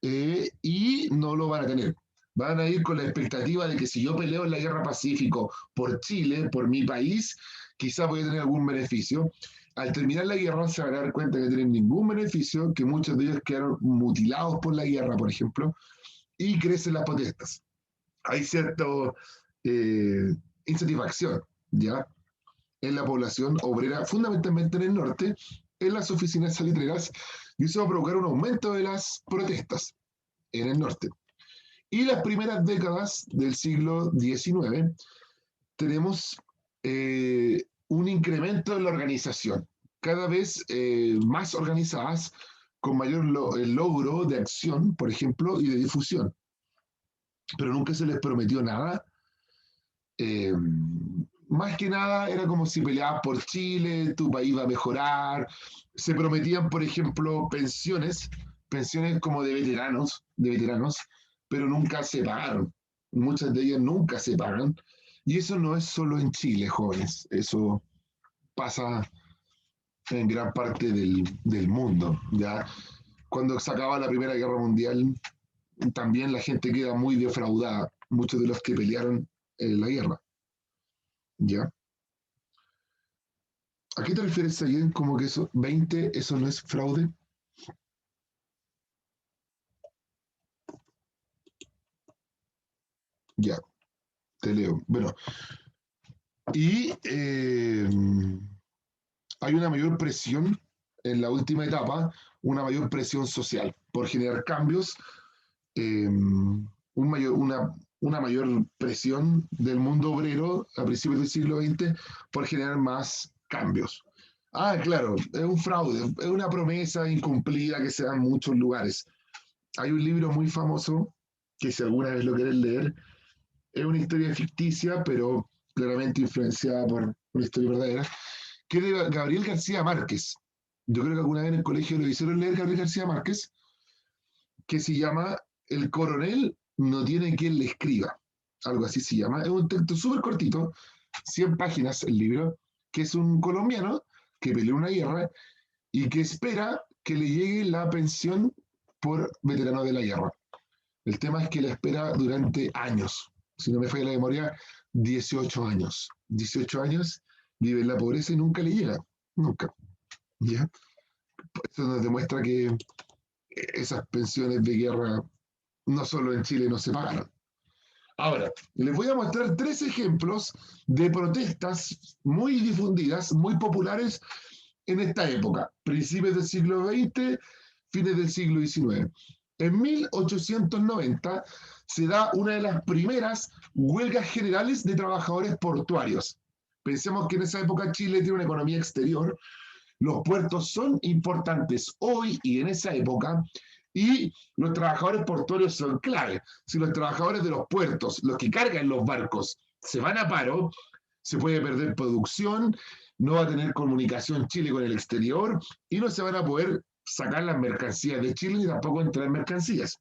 y no lo van a tener. Van a ir con la expectativa de que si yo peleo en la Guerra del Pacífico por Chile, por mi país, quizás voy a tener algún beneficio. Al terminar la guerra se van a dar cuenta que no tienen ningún beneficio, que muchos de ellos quedaron mutilados por la guerra, por ejemplo, y crecen las protestas. Hay cierta insatisfacción, ¿ya? En la población obrera, fundamentalmente en el norte, en las oficinas salitreras, y eso va a provocar un aumento de las protestas en el norte. Y las primeras décadas del siglo XIX tenemos un incremento en la organización, cada vez más organizadas, con mayor logro de acción, por ejemplo, y de difusión. Pero nunca se les prometió nada. Eh, Más que nada era como si peleabas por Chile, tu país va a mejorar. Se prometían, por ejemplo, pensiones como de veteranos, pero nunca se pagaron. Muchas de ellas nunca se pagan. Y eso no es solo en Chile, jóvenes. Eso pasa en gran parte del mundo, ¿ya? cuando se acaba la Primera Guerra Mundial, también la gente queda muy defraudada, muchos de los que pelearon en la guerra. ¿Ya? ¿A qué te refieres, alguien como que eso, 20, eso no es fraude? Ya, te leo. Bueno, y hay una mayor presión en la última etapa, una mayor presión social por generar cambios, una mayor presión del mundo obrero a principios del siglo XX por generar más cambios. Ah, claro, es un fraude, es una promesa incumplida que se da en muchos lugares. Hay un libro muy famoso que si alguna vez lo quieres leer, es una historia ficticia, pero claramente influenciada por una historia verdadera, que es de Gabriel García Márquez. Yo creo que alguna vez en el colegio lo hicieron leer Gabriel García Márquez, que se llama El coronel no tiene quien le escriba. Algo así se llama. Es un texto súper cortito, 100 páginas el libro, que es un colombiano que peleó una guerra y que espera que le llegue la pensión por veterano de la guerra. El tema es que la espera durante años. Si no me falla la memoria, 18 años. 18 años vive en la pobreza y nunca le llega. Nunca. ¿Ya? Esto nos demuestra que esas pensiones de guerra no solo en Chile no se pagaron. Ahora, les voy a mostrar 3 ejemplos de protestas muy difundidas, muy populares en esta época, principios del siglo XX, fines del siglo XIX. En 1890 se da una de las primeras huelgas generales de trabajadores portuarios. Pensemos que en esa época Chile tiene una economía exterior, los puertos son importantes hoy y en esa época, y los trabajadores portuarios son clave. Si los trabajadores de los puertos, los que cargan los barcos, se van a paro, se puede perder producción, no va a tener comunicación Chile con el exterior y no se van a poder sacar las mercancías de Chile ni tampoco entrar mercancías.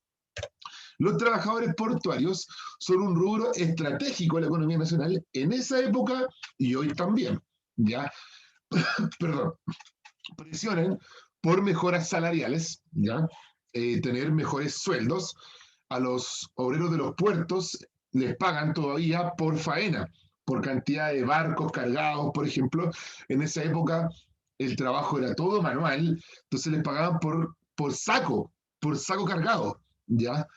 Los trabajadores portuarios son un rubro estratégico de la economía nacional en esa época y hoy también. ¿Ya? Perdón. Presionan por mejoras salariales, ¿ya? Tener mejores sueldos. A los obreros de los puertos les pagan todavía por faena, por cantidad de barcos cargados, por ejemplo. En esa época el trabajo era todo manual, entonces les pagaban por saco cargado, ¿ya?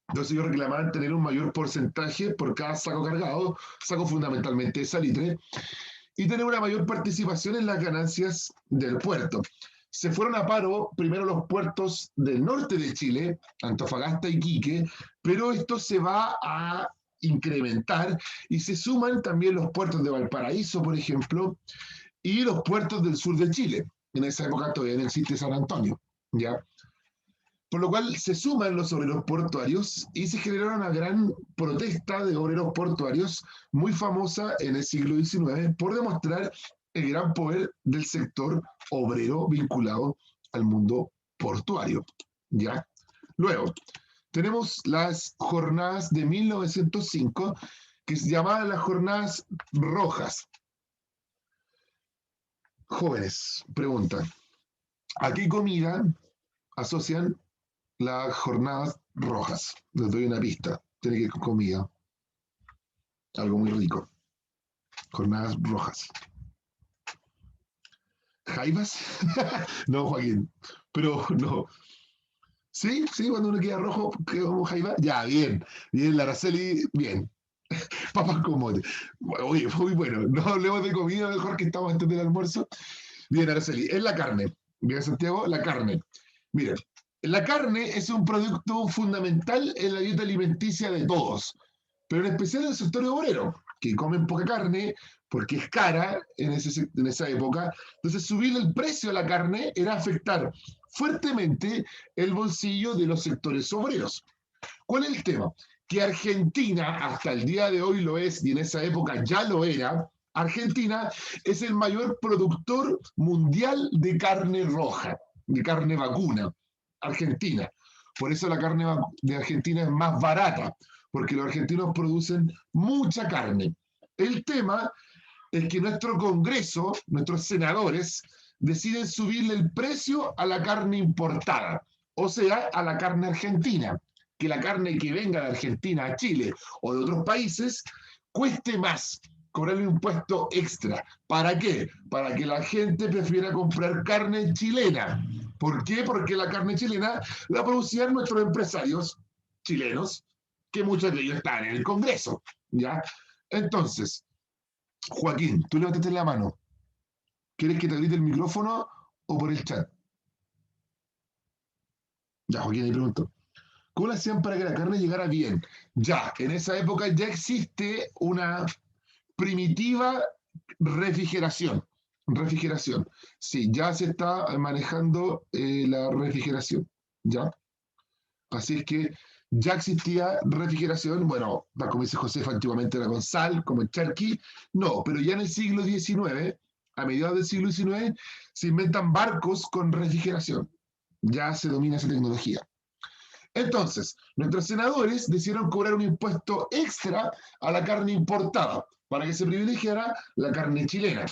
Entonces ellos reclamaban tener un mayor porcentaje por cada saco cargado, saco fundamentalmente de salitre, y tener una mayor participación en las ganancias del puerto. Se fueron a paro primero los puertos del norte de Chile, Antofagasta y Quique, pero esto se va a incrementar y se suman también los puertos de Valparaíso, por ejemplo, y los puertos del sur de Chile. En esa época todavía no existe San Antonio, ¿ya? Por lo cual se suman los obreros portuarios y se genera una gran protesta de obreros portuarios muy famosa en el siglo XIX por demostrar el gran poder del sector obrero vinculado al mundo portuario. ¿Ya? Luego, tenemos las jornadas de 1905, que se llamaban las jornadas rojas. Jóvenes, preguntan, ¿a qué comida asocian las jornadas rojas? Les doy una pista. Tiene que ir con comida. Algo muy rico. Jornadas rojas. ¿Jaivas? No, Joaquín. Pero no. Sí, sí, cuando uno queda rojo, queda como jaiba. Ya, bien. Bien, la Araceli, bien. Papas con mote. Oye, muy bueno. No hablemos de comida, mejor que estamos antes del almuerzo. Bien, Araceli, es la carne. Bien, Santiago, la carne. Miren, la carne es un producto fundamental en la dieta alimenticia de todos, pero en especial del sector obrero, que comen poca carne porque es cara en esa época. Entonces, subir el precio de la carne era afectar fuertemente el bolsillo de los sectores obreros. ¿Cuál es el tema? Que Argentina, hasta el día de hoy lo es, y en esa época ya lo era, Argentina es el mayor productor mundial de carne roja, de carne vacuna. Argentina. Por eso la carne de Argentina es más barata, porque los argentinos producen mucha carne. El tema es que nuestro Congreso, nuestros senadores, deciden subirle el precio a la carne importada, o sea, a la carne argentina, que la carne que venga de Argentina a Chile o de otros países cueste más, cobrarle un impuesto extra. ¿Para qué? Para que la gente prefiera comprar carne chilena. ¿Por qué? Porque la carne chilena la producían nuestros empresarios chilenos, que muchos de ellos están en el Congreso, ¿ya? Entonces, Joaquín, tú levantaste la mano. ¿Quieres que te grite el micrófono o por el chat? Ya, Joaquín, ahí pregunto. ¿Cómo lo hacían para que la carne llegara bien? Ya, en esa época ya existe una primitiva refrigeración. Refrigeración. Sí, ya se está manejando la refrigeración. ¿Ya? Así es que ya existía refrigeración. Bueno, como dice Josefa, antiguamente era con sal, como en charqui. No, pero ya en el siglo XIX, a mediados del siglo XIX, se inventan barcos con refrigeración. Ya se domina esa tecnología. Entonces, nuestros senadores decidieron cobrar un impuesto extra a la carne importada para que se privilegiara la carne chilena.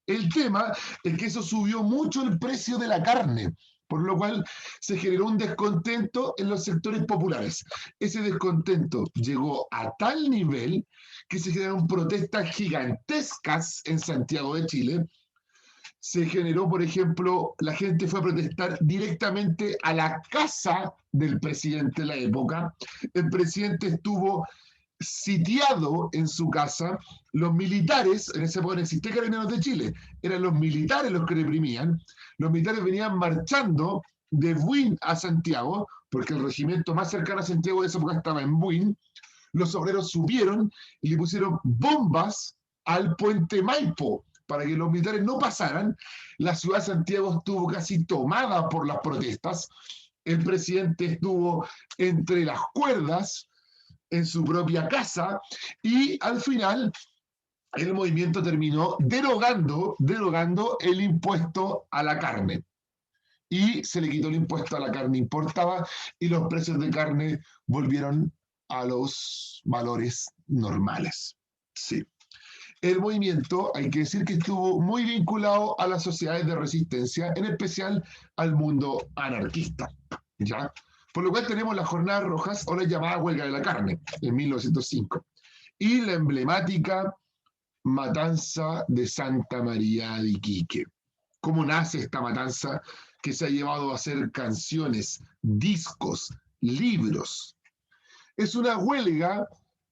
El tema es que eso subió mucho el precio de la carne, por lo cual se generó un descontento en los sectores populares. Ese descontento llegó a tal nivel que se generaron protestas gigantescas en Santiago de Chile. Se generó, por ejemplo, la gente fue a protestar directamente a la casa del presidente de la época. El presidente estuvo sitiado en su casa. Los militares, en esa época no existía Carabineros de Chile, eran los militares los que reprimían. Los militares venían marchando de Buin a Santiago, porque el regimiento más cercano a Santiago de esa época estaba en Buin. Los obreros subieron y le pusieron bombas al puente Maipo para que los militares no pasaran. La ciudad de Santiago estuvo casi tomada por las protestas. El presidente estuvo entre las cuerdas en su propia casa y al final el movimiento terminó derogando el impuesto a la carne. Y se le quitó el impuesto a la carne importada y los precios de carne volvieron a los valores normales. Sí. El movimiento, hay que decir que estuvo muy vinculado a las sociedades de resistencia, en especial al mundo anarquista, ¿ya? Por lo cual tenemos las Jornadas Rojas, o la llamada Huelga de la Carne, en 1905, y la emblemática Matanza de Santa María de Iquique. ¿Cómo nace esta matanza que se ha llevado a hacer canciones, discos, libros? Es una huelga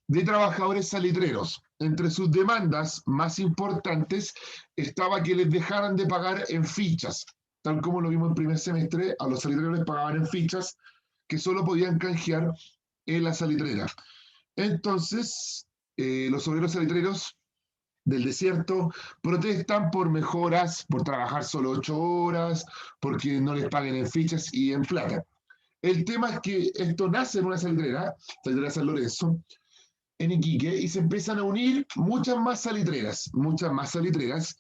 de trabajadores salitreros. Entre sus demandas más importantes estaba que les dejaran de pagar en fichas, tal como lo vimos en primer semestre, a los salitreros les pagaban en fichas que solo podían canjear en la salitrera. Entonces, los obreros salitreros del desierto protestan por mejoras, por trabajar solo 8 horas, porque no les paguen en fichas y en plata. El tema es que esto nace en una salitrera San Lorenzo, en Iquique, y se empiezan a unir muchas más salitreras, muchas más salitreras.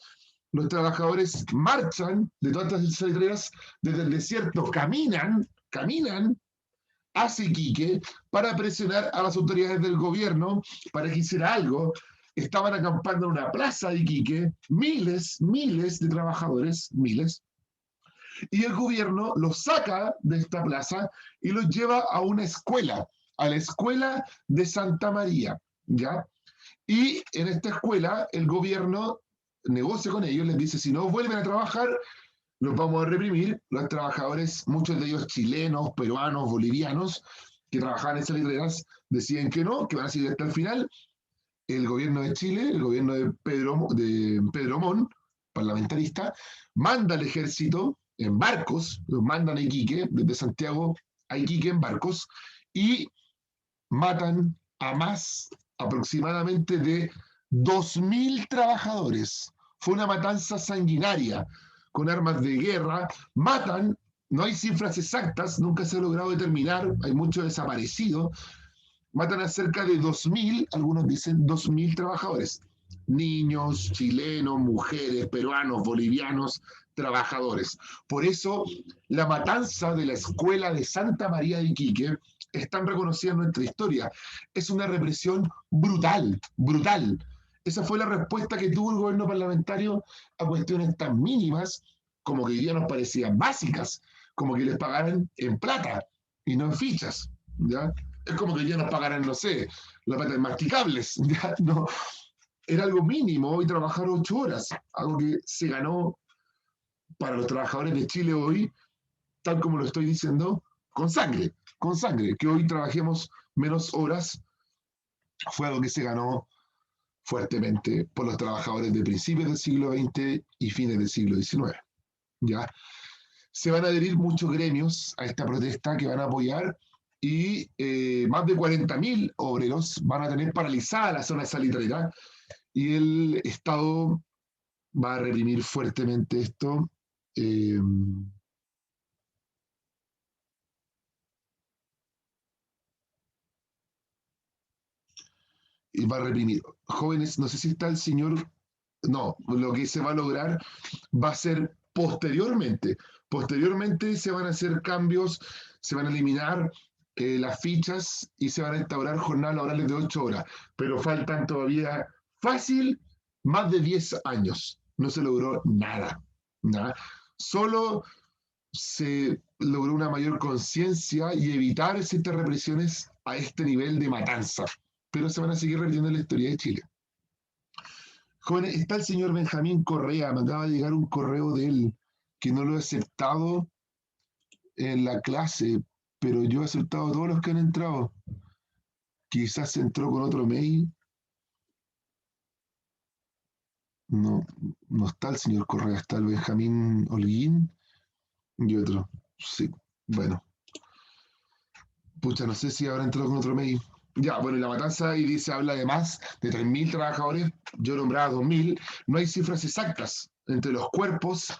Los trabajadores marchan de todas estas salitreras desde el desierto, caminan hacia Iquique para presionar a las autoridades del gobierno para que hiciera algo. Estaban acampando en una plaza de Iquique, miles de trabajadores, miles, y el gobierno los saca de esta plaza y los lleva a una escuela, a la escuela de Santa María, ¿ya? Y en esta escuela el gobierno negocia con ellos, les dice, si no vuelven a trabajar, los vamos a reprimir. Los trabajadores, muchos de ellos chilenos, peruanos, bolivianos, que trabajaban en salitreras, deciden que no, que van a seguir hasta el final. El gobierno de Chile, el gobierno de Pedro Montt, parlamentarista, manda al ejército en barcos, los mandan a Iquique, desde Santiago a Iquique en barcos, y matan a más aproximadamente de 2.000 trabajadores. Fue una matanza sanguinaria, con armas de guerra, matan, no hay cifras exactas, nunca se ha logrado determinar, hay muchos desaparecidos, matan a cerca de 2.000, algunos dicen 2.000 trabajadores, niños, chilenos, mujeres, peruanos, bolivianos, trabajadores. Por eso la matanza de la escuela de Santa María de Iquique es tan reconocida en nuestra historia. Es una represión brutal, brutal. Esa fue la respuesta que tuvo el gobierno parlamentario a cuestiones tan mínimas como que hoy día nos parecían básicas, como que les pagaran en plata y no en fichas, ¿ya? Es como que hoy día nos pagaran, no sé, la plata en masticables, ¿ya? No, era algo mínimo hoy trabajar 8 horas, algo que se ganó para los trabajadores de Chile hoy, tal como lo estoy diciendo, con sangre, que hoy trabajemos menos horas, fue algo que se ganó fuertemente por los trabajadores de principios del siglo XX y fines del siglo XIX. ¿Ya? Se van a adherir muchos gremios a esta protesta que van a apoyar y más de 40.000 obreros van a tener paralizada la zona de salitrera y el Estado va a reprimir fuertemente esto. Eh, y va a reprimir. Jóvenes, no sé si está el señor, no, lo que se va a lograr va a ser posteriormente. Posteriormente se van a hacer cambios, se van a eliminar las fichas y se van a instaurar jornadas laborales de 8 horas, pero faltan todavía fácil más de 10 años. No se logró nada, nada. Solo se logró una mayor conciencia y evitar ciertas represiones a este nivel de matanza, pero se van a seguir repitiendo en la historia de Chile. Jóvenes, está el señor Benjamín Correa, me acaba de llegar un correo de él que no lo he aceptado en la clase, pero yo he aceptado a todos los que han entrado. Quizás entró con otro mail. No, no está el señor Correa, está el Benjamín Holguín y otro. Sí, bueno, pucha, no sé si habrá entrado con otro mail. Ya, bueno, y la matanza y dice, habla de más de 3.000 trabajadores, yo nombraba 2.000, no hay cifras exactas entre los cuerpos,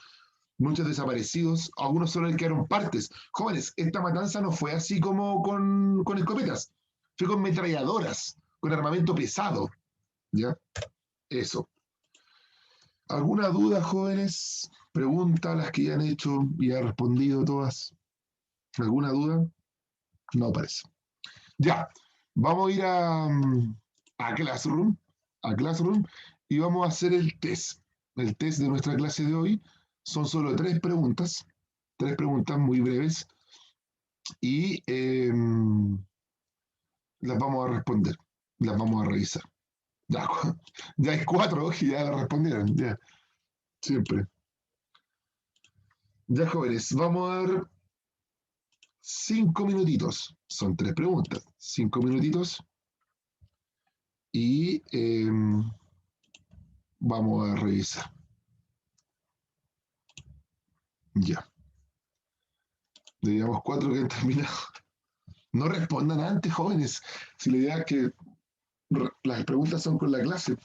muchos desaparecidos, algunos solo le quedaron partes. Jóvenes, esta matanza no fue así como con escopetas, fue con metralladoras, con armamento pesado, ¿ya? Eso. ¿Alguna duda, jóvenes? Pregunta, las que ya han hecho y ha respondido todas. ¿Alguna duda? No parece. Ya, vamos a ir a Classroom, a Classroom, y vamos a hacer el test. El test de nuestra clase de hoy son solo tres preguntas muy breves, y las vamos a responder, las vamos a revisar. Ya, ya hay cuatro que ya las respondieron, ya, siempre. Ya, jóvenes, vamos a dar 5 minutitos. Son tres preguntas, 5 minutitos, y vamos a revisar. Ya. Digamos cuatro que han terminado. No respondan antes, jóvenes. Si la idea es que las preguntas son con la clase.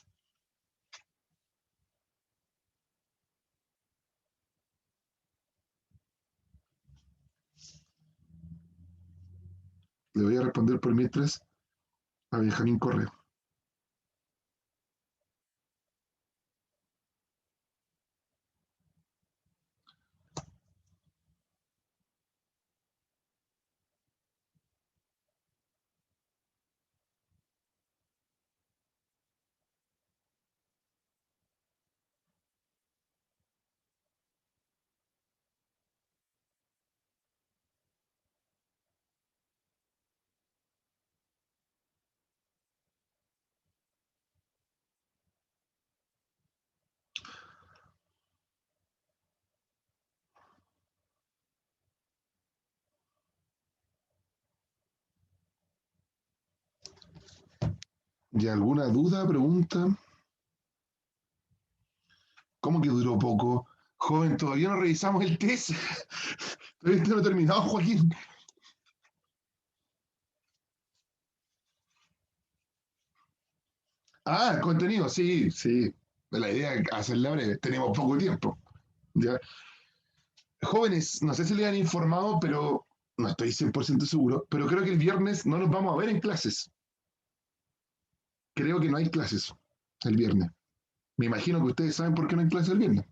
Le voy a responder por mientras a Benjamín Correa. ¿Y alguna duda, pregunta? ¿Cómo que duró poco? Joven, todavía no revisamos el test. Todavía no he terminado, Joaquín. Ah, el contenido, sí, sí. La idea es hacerla breve. Tenemos poco tiempo. ¿Ya? Jóvenes, no sé si le han informado, pero no estoy 100% seguro, pero creo que el viernes no nos vamos a ver en clases. Creo que no hay clases el viernes. Me imagino que ustedes saben por qué no hay clases el viernes.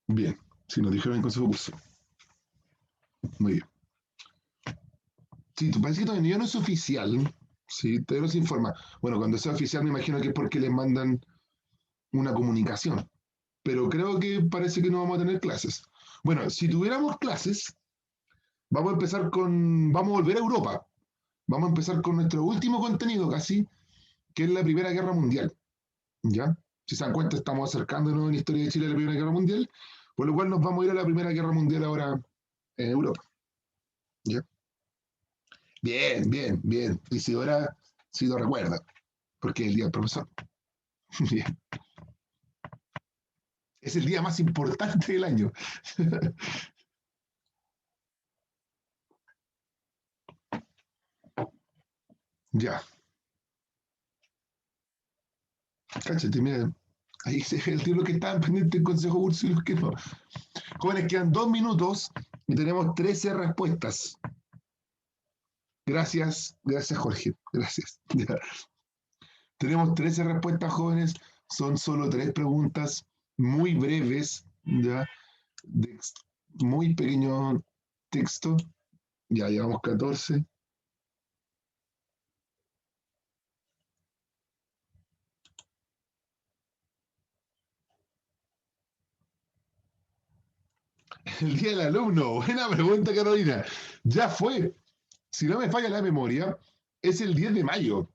Bien, si nos dijeron en consejo curso. Muy bien. Sí, parece que todavía no es oficial. Sí, todavía no se informa. Bueno, cuando sea oficial me imagino que es porque les mandan una comunicación. Pero creo que parece que no vamos a tener clases. Bueno, si tuviéramos clases, vamos a volver a Europa. Vamos a empezar con nuestro último contenido casi, que es la Primera Guerra Mundial. ¿Ya? Si se dan cuenta, estamos acercándonos en la historia de Chile a la Primera Guerra Mundial, por lo cual nos vamos a ir a la Primera Guerra Mundial ahora en Europa. ¿Ya? Bien, bien, bien. Isidora sí lo recuerda, porque es el día del profesor. Bien. Es el día más importante del año. Ya, cállate, mira. Ahí se ve el tío que estaban pendientes del Consejo Curso y los que no. Jóvenes, quedan 2 minutos y tenemos 13 respuestas. Gracias, gracias Jorge, gracias. Ya. Tenemos 13 respuestas, jóvenes. Son solo 3 preguntas muy breves, ¿ya? De muy pequeño texto. Ya llevamos 14. El día del alumno. Buena pregunta, Carolina. Ya fue. Si no me falla la memoria, es el 10 de mayo.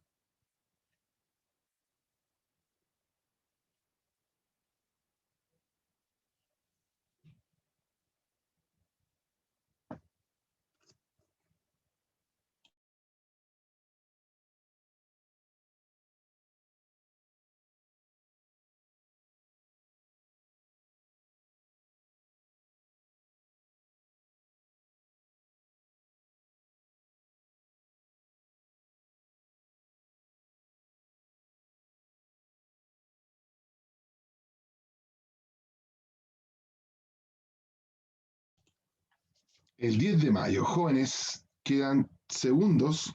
El 10 de mayo. Jóvenes, quedan segundos.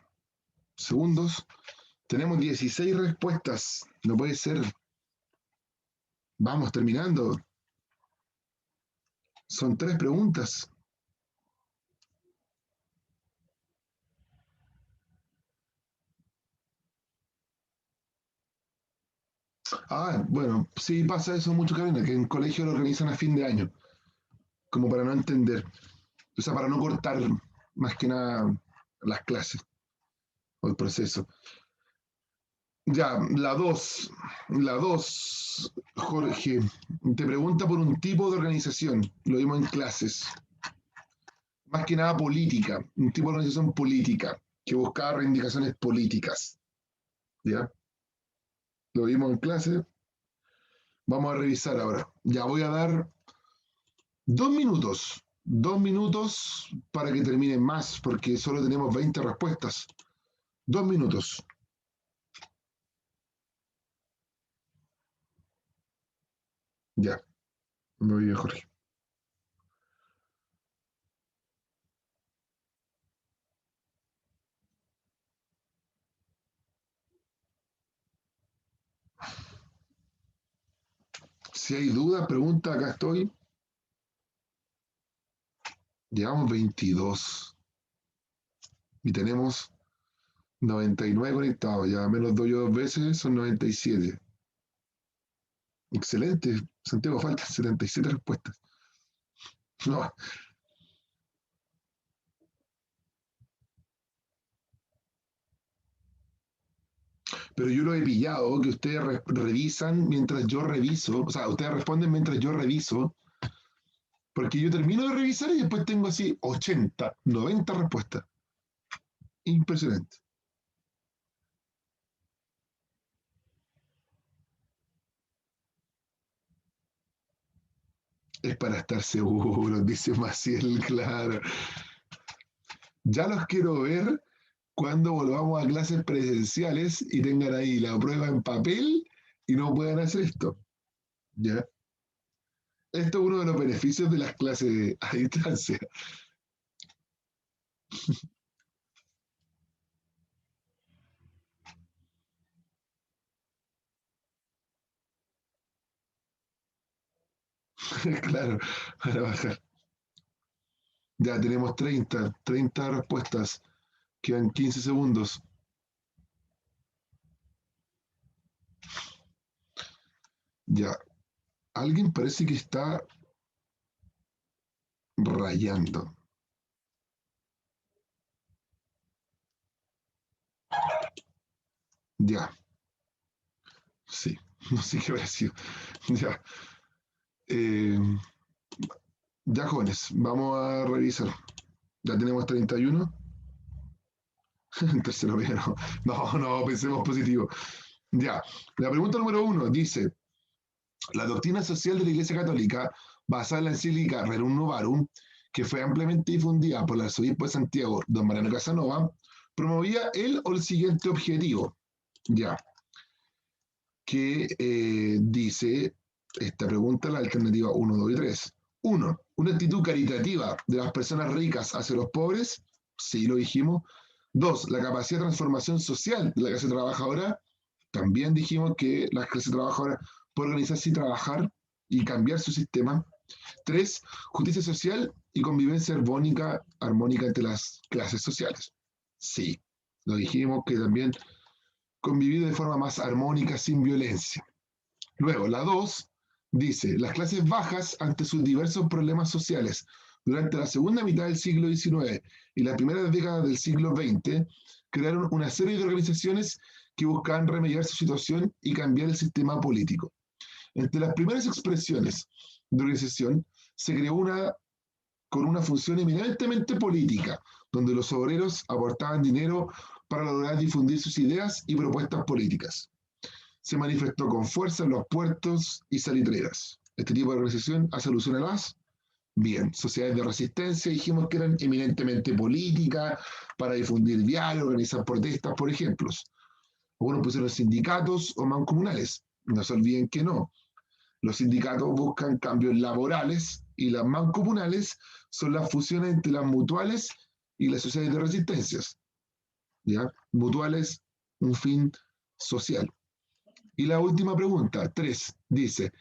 Segundos. Tenemos 16 respuestas. No puede ser. Vamos terminando. Son 3 preguntas. Ah, bueno, sí pasa eso mucho, Karina, que en colegio lo organizan a fin de año, como para no entender, o sea, para no cortar más que nada las clases o el proceso. Ya, la dos, Jorge, te pregunta por un tipo de organización, lo vimos en clases, más que nada política, un tipo de organización política, que buscaba reivindicaciones políticas, ¿ya? Lo vimos en clase, vamos a revisar ahora. Ya voy a dar 2 minutos, 2 minutos para que terminen más, porque solo tenemos 20 respuestas. 2 minutos. Ya, muy bien, Jorge. Si hay duda, pregunta, acá estoy. Llevamos 22 y tenemos 99 conectados. Ya menos doy yo 2 veces, son 97. Excelente. Santiago, faltan 77 respuestas. No, pero yo lo he pillado, que ustedes revisan mientras yo reviso. O sea, ustedes responden mientras yo reviso. Porque yo termino de revisar y después tengo así 80, 90 respuestas. Impresionante. Es para estar seguro, dice Maciel, claro. Ya los quiero ver cuando volvamos a clases presenciales y tengan ahí la prueba en papel y no puedan hacer esto. ¿Ya? Esto es uno de los beneficios de las clases a distancia. Claro, para bajar. Ya tenemos 30 respuestas. Quedan 15 segundos. Ya. Alguien parece que está rayando. Ya. Sí. No sé qué habrá sido. Ya. Eh, ya, jóvenes. Vamos a revisar. Ya tenemos 31. Tercero, no. No, no, pensemos positivo. Ya. La pregunta número 1 dice: la doctrina social de la Iglesia Católica, basada en la encíclica Rerum Novarum, que fue ampliamente difundida por el arzobispo de Santiago, don Mariano Casanova, promovía el o el siguiente objetivo. Ya. Que dice esta pregunta, la alternativa 1, 2 y 3. 1. Una actitud caritativa de las personas ricas hacia los pobres. Sí, lo dijimos. 2. La capacidad de transformación social de la clase trabajadora. También dijimos que la clase trabajadora puede organizarse y trabajar y cambiar su sistema. 3. Justicia social y convivencia armónica entre las clases sociales. Sí, lo dijimos que también convivir de forma más armónica, sin violencia. Luego, la 2 dice: las clases bajas, ante sus diversos problemas sociales, durante la segunda mitad del siglo XIX y las primeras décadas del siglo XX, crearon una serie de organizaciones que buscaban remediar su situación y cambiar el sistema político. Entre las primeras expresiones de organización se creó una con una función eminentemente política, donde los obreros aportaban dinero para lograr difundir sus ideas y propuestas políticas. Se manifestó con fuerza en los puertos y salitreras. Este tipo de organización hace alusión a las, bien, sociedades de resistencia, dijimos que eran eminentemente políticas, para difundir diarios, organizar protestas, por ejemplo. Algunos pusieron sindicatos o mancomunales. No se olviden que no. Los sindicatos buscan cambios laborales y las mancomunales son las fusiones entre las mutuales y las sociedades de resistencias. ¿Ya? Mutuales, un fin social. Y la última pregunta, 3, dice: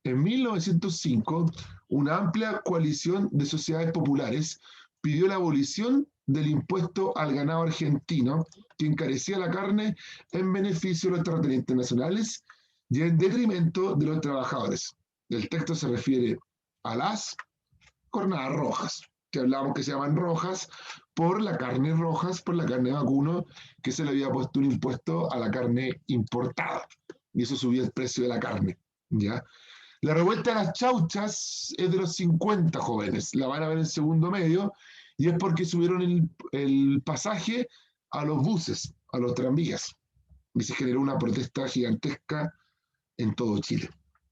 en 1905, una amplia coalición de sociedades populares pidió la abolición del impuesto al ganado argentino, que encarecía la carne en beneficio de los terratenientes nacionales y en detrimento de los trabajadores. El texto se refiere a las jornadas rojas, que hablamos que se llaman rojas por la carne rojas, por la carne vacuno, que se le había puesto un impuesto a la carne importada. Y eso subía el precio de la carne. ¿Ya? La revuelta de las chauchas es de los 50 jóvenes, la van a ver en segundo medio, y es porque subieron el pasaje a los buses, a los tranvías, y se generó una protesta gigantesca en todo Chile.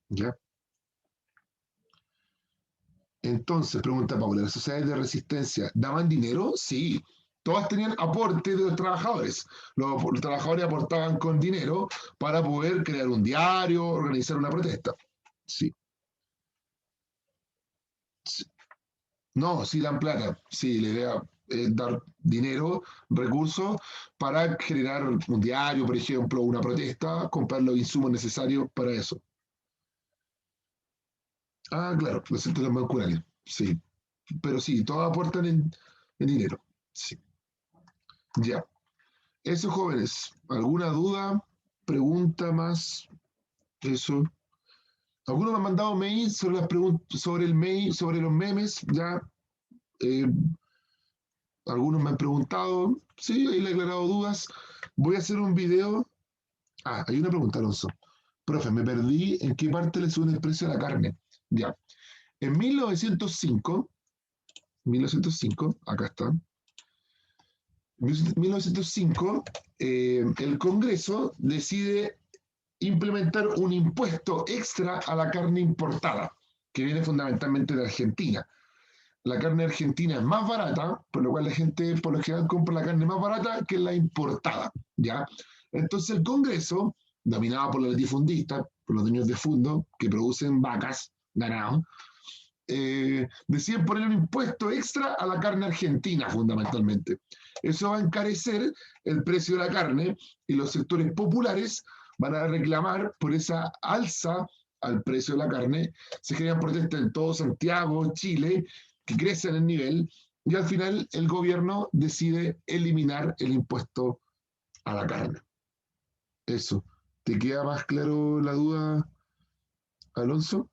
¿Ya? Entonces, pregunta Paula, ¿las sociedades de resistencia daban dinero? Sí, todas tenían aporte de los trabajadores. Los trabajadores aportaban con dinero para poder crear un diario, organizar una protesta. Sí. Sí. No, sí dan plata. Sí, la idea es dar dinero, recursos, para generar un diario, por ejemplo, una protesta, comprar los insumos necesarios para eso. Ah, claro, los centros bancarios. Sí. Pero sí, todos aportan en dinero. Sí. Ya. Eso, jóvenes. ¿Alguna duda? ¿Pregunta más? Eso. Algunos me han mandado mails sobre las preguntas, sobre el mail, sobre los memes. Ya. Eh, algunos me han preguntado. Sí, ahí le he aclarado dudas. Voy a hacer un video. Ah, hay una pregunta, Alonso. Profe, me perdí en qué parte le suben el precio a la carne. Ya. En 1905, acá está. 1905, el Congreso decide implementar un impuesto extra a la carne importada, que viene fundamentalmente de Argentina. La carne argentina es más barata, por lo cual la gente por lo general compra la carne más barata que la importada, ¿ya? Entonces el Congreso, dominado por los latifundistas, por los dueños de fondo, que producen vacas, ganado, deciden poner un impuesto extra a la carne argentina, fundamentalmente. Eso va a encarecer el precio de la carne y los sectores populares van a reclamar por esa alza al precio de la carne. Se generan protestas en todo Santiago, Chile, que crecen el nivel y al final el gobierno decide eliminar el impuesto a la carne. Eso. ¿Te queda más claro la duda, Alonso?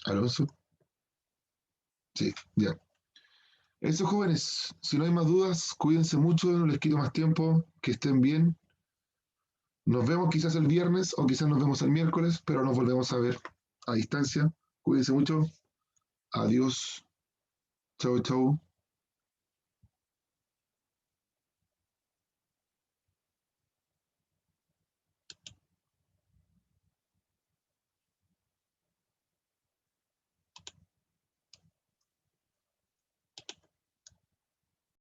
Alonso. Sí, ya. Eso, jóvenes. Si no hay más dudas, cuídense mucho, no les quito más tiempo, que estén bien. Nos vemos quizás el viernes o quizás nos vemos el miércoles, pero nos volvemos a ver a distancia. Cuídense mucho. Adiós. Chau, chau.